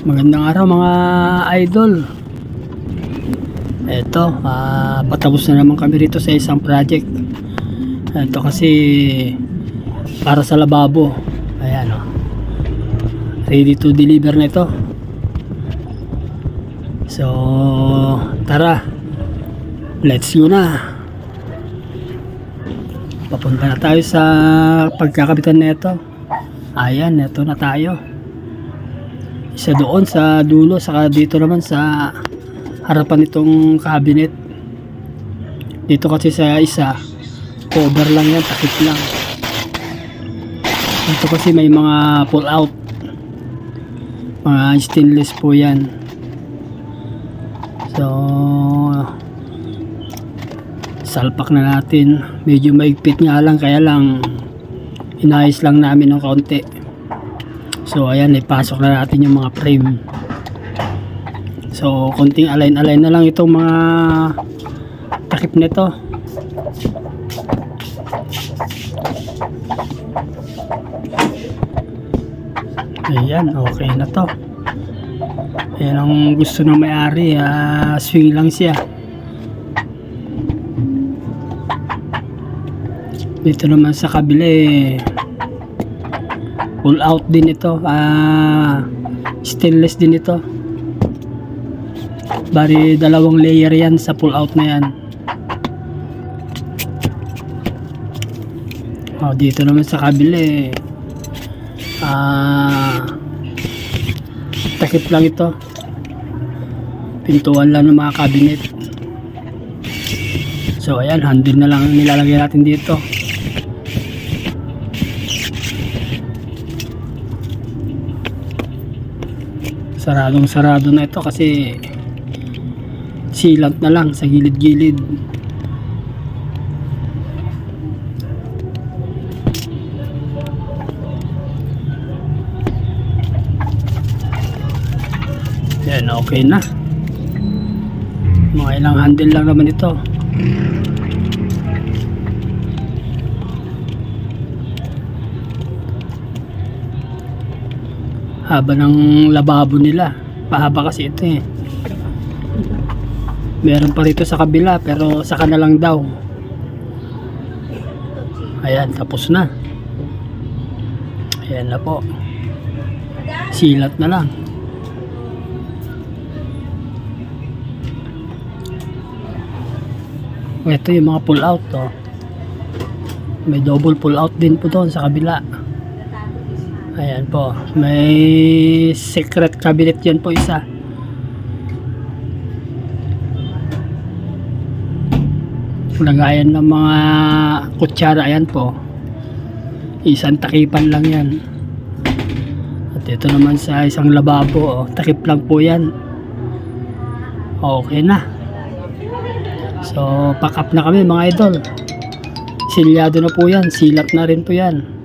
Magandang araw mga idol. Eto, patapos na naman kami rito sa isang project. Eto kasi para sa lababo. Ayan o. Ready to deliver na ito. So, tara. Let's go na. Papunta na tayo sa pagkakabitan na ito. Ayan, eto na tayo. Isa doon sa dulo, saka dito naman sa harapan nitong cabinet. Dito kasi sa isa cover lang yan, takip lang. Dito kasi may mga pull out, mga stainless po yan. So salpak na natin. Medyo maigpit nga lang, kaya lang inayos lang namin ng kaunti. So ayan, ipasok na natin yung mga frame. So konting align na lang itong mga takip nito. Ayan, okay na to. Ayan ang gusto ng may-ari, swing lang siya. Dito naman sa kabila pull out din ito, stainless din ito. Bali dalawang layer yan sa pull out na yan. Dito naman sa kabila takip lang ito, pintuan lang ng mga cabinet. So ayan, handle na lang nilalagay natin dito. Saradong sarado na ito kasi sealant na lang sa gilid-gilid. Yan, okay na. Mga ilang handle lang naman ito. Haba ng lababo nila, pahaba kasi ito Meron pa rito sa kabila pero saka na lang daw. Ayan, tapos na. Ayan na po, silat na lang. Ito yung mga pull out may double pull out din po doon sa kabila. Ayan po, may secret cabinet yan po isa. Lagayan ng mga kutsara, ayan po. Isang takipan lang yan. At ito naman sa isang lababo, takip lang po yan. Okay na. So, pack up na kami mga idol. Silyado na po yan, silat na rin po yan.